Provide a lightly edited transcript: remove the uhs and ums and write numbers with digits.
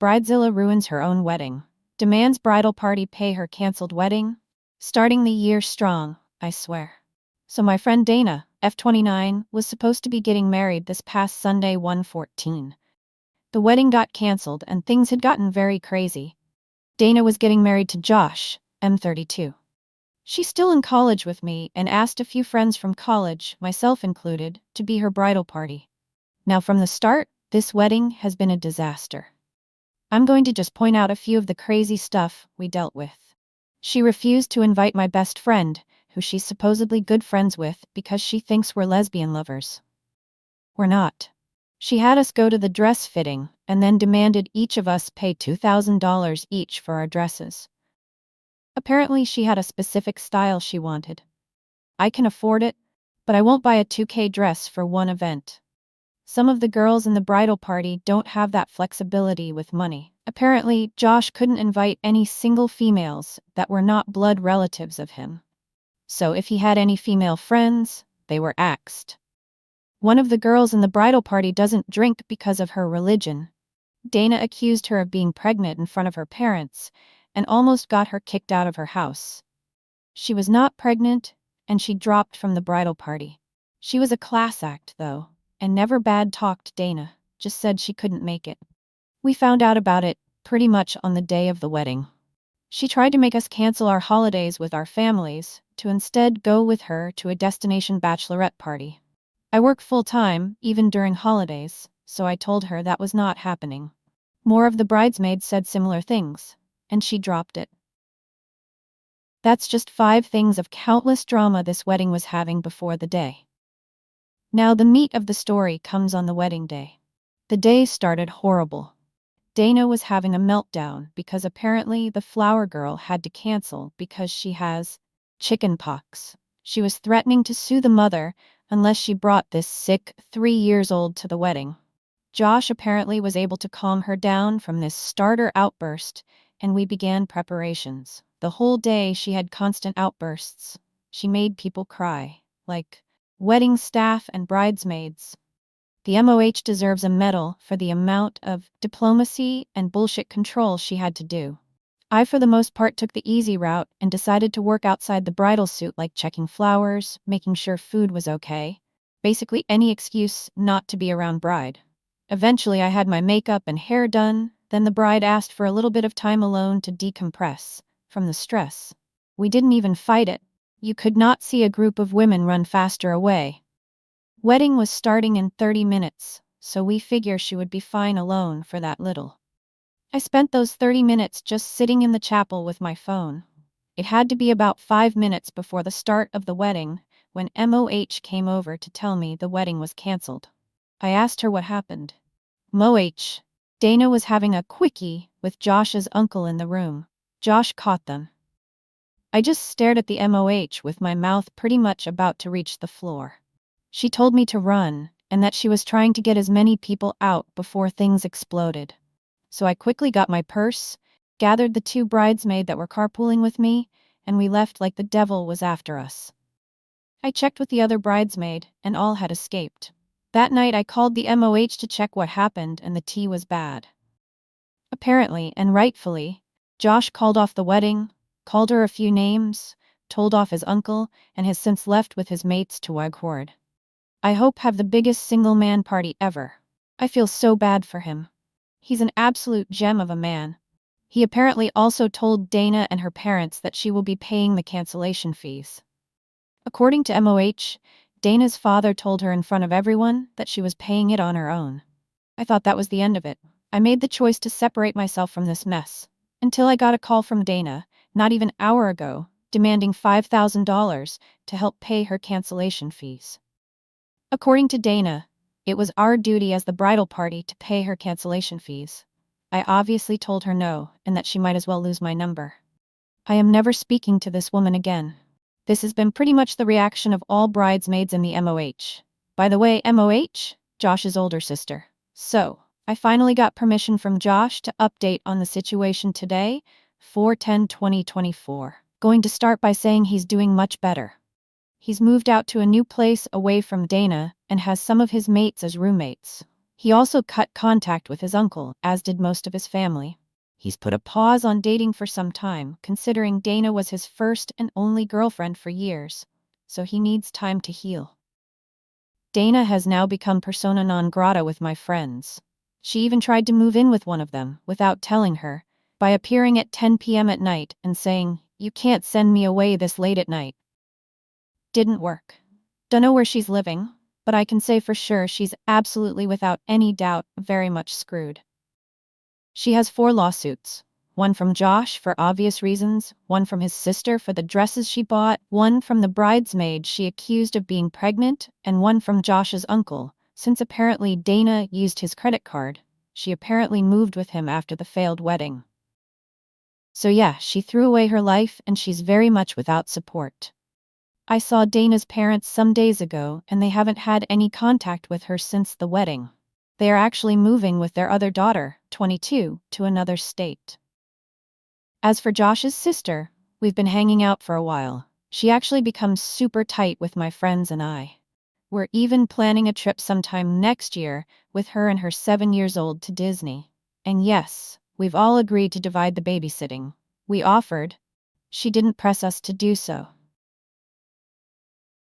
Bridezilla ruins her own wedding. Demands bridal party pay her cancelled wedding. Starting the year strong, I swear. So my friend Dana, F29, was supposed to be getting married this past Sunday 1/14. The wedding got cancelled and things had gotten very crazy. Dana was getting married to Josh, M32. She's still in college with me and asked a few friends from college, myself included, to be her bridal party. Now from the start, this wedding has been a disaster. I'm going to just point out a few of the crazy stuff we dealt with. She refused to invite my best friend, who she's supposedly good friends with, because she thinks we're lesbian lovers. We're not. She had us go to the dress fitting, and then demanded each of us pay $2,000 each for our dresses. Apparently she had a specific style she wanted. I can afford it, but I won't buy a $2,000 dress for one event. Some of the girls in the bridal party don't have that flexibility with money. Apparently, Josh couldn't invite any single females that were not blood relatives of him. So if he had any female friends, they were axed. One of the girls in the bridal party doesn't drink because of her religion. Dana accused her of being pregnant in front of her parents and almost got her kicked out of her house. She was not pregnant, and she dropped from the bridal party. She was a class act, though, and never bad-talked Dana, just said she couldn't make it. We found out about it pretty much on the day of the wedding. She tried to make us cancel our holidays with our families to instead go with her to a destination bachelorette party. I work full-time, even during holidays, so I told her that was not happening. More of the bridesmaids said similar things, and she dropped it. That's just 5 things of countless drama this wedding was having before the day. Now the meat of the story comes on the wedding day. The day started horrible. Dana was having a meltdown because apparently the flower girl had to cancel because she has chicken pox. She was threatening to sue the mother unless she brought this sick 3-year-old to the wedding. Josh apparently was able to calm her down from this starter outburst, and we began preparations. The whole day she had constant outbursts. She made people cry, like wedding staff and bridesmaids. The MOH deserves a medal for the amount of diplomacy and bullshit control she had to do. I, for the most part, took the easy route and decided to work outside the bridal suit, like checking flowers, making sure food was okay. Basically any excuse not to be around bride. Eventually I had my makeup and hair done, then the bride asked for a little bit of time alone to decompress from the stress. We didn't even fight it. You could not see a group of women run faster away. Wedding was starting in 30 minutes, so we figure she would be fine alone for that little. I spent those 30 minutes just sitting in the chapel with my phone. It had to be about 5 minutes before the start of the wedding when MOH came over to tell me the wedding was cancelled. I asked her what happened. MOH. Dana was having a quickie with Josh's uncle in the room. Josh caught them. I just stared at the MOH with my mouth pretty much about to reach the floor. She told me to run, and that she was trying to get as many people out before things exploded. So I quickly got my purse, gathered the 2 bridesmaids that were carpooling with me, and we left like the devil was after us. I checked with the other bridesmaid, and all had escaped. That night I called the MOH to check what happened, and the tea was bad. Apparently, and rightfully, Josh called off the wedding, called her a few names, told off his uncle, and has since left with his mates to Wagward. I hope have the biggest single man party ever. I feel so bad for him. He's an absolute gem of a man. He apparently also told Dana and her parents that she will be paying the cancellation fees. According to MOH, Dana's father told her in front of everyone that she was paying it on her own. I thought that was the end of it. I made the choice to separate myself from this mess, until I got a call from Dana, not even an hour ago, demanding $5,000 to help pay her cancellation fees. According to Dana, it was our duty as the bridal party to pay her cancellation fees. I obviously told her no, and that she might as well lose my number. I am never speaking to this woman again. This has been pretty much the reaction of all bridesmaids in the MOH. By the way, MOH, Josh's older sister. So, I finally got permission from Josh to update on the situation today, 4/10/2024. Going to start by saying he's doing much better. He's moved out to a new place away from Dana and has some of his mates as roommates. He also cut contact with his uncle, as did most of his family. He's put a pause on dating for some time, considering Dana was his first and only girlfriend for years, so he needs time to heal. Dana has now become persona non grata with my friends. She even tried to move in with one of them, without telling her, by appearing at 10 p.m. at night and saying, "You can't send me away this late at night." Didn't work. Dunno where she's living, but I can say for sure she's absolutely without any doubt very much screwed. She has 4 lawsuits. One from Josh for obvious reasons, one from his sister for the dresses she bought, one from the bridesmaid she accused of being pregnant, and one from Josh's uncle, since apparently Dana used his credit card. She apparently moved with him after the failed wedding. So yeah, she threw away her life and she's very much without support. I saw Dana's parents some days ago and they haven't had any contact with her since the wedding. They are actually moving with their other daughter, 22, to another state. As for Josh's sister, we've been hanging out for a while. She actually becomes super tight with my friends and I. We're even planning a trip sometime next year with her and her 7 years old to Disney. And yes, we've all agreed to divide the babysitting. We offered. She didn't press us to do so.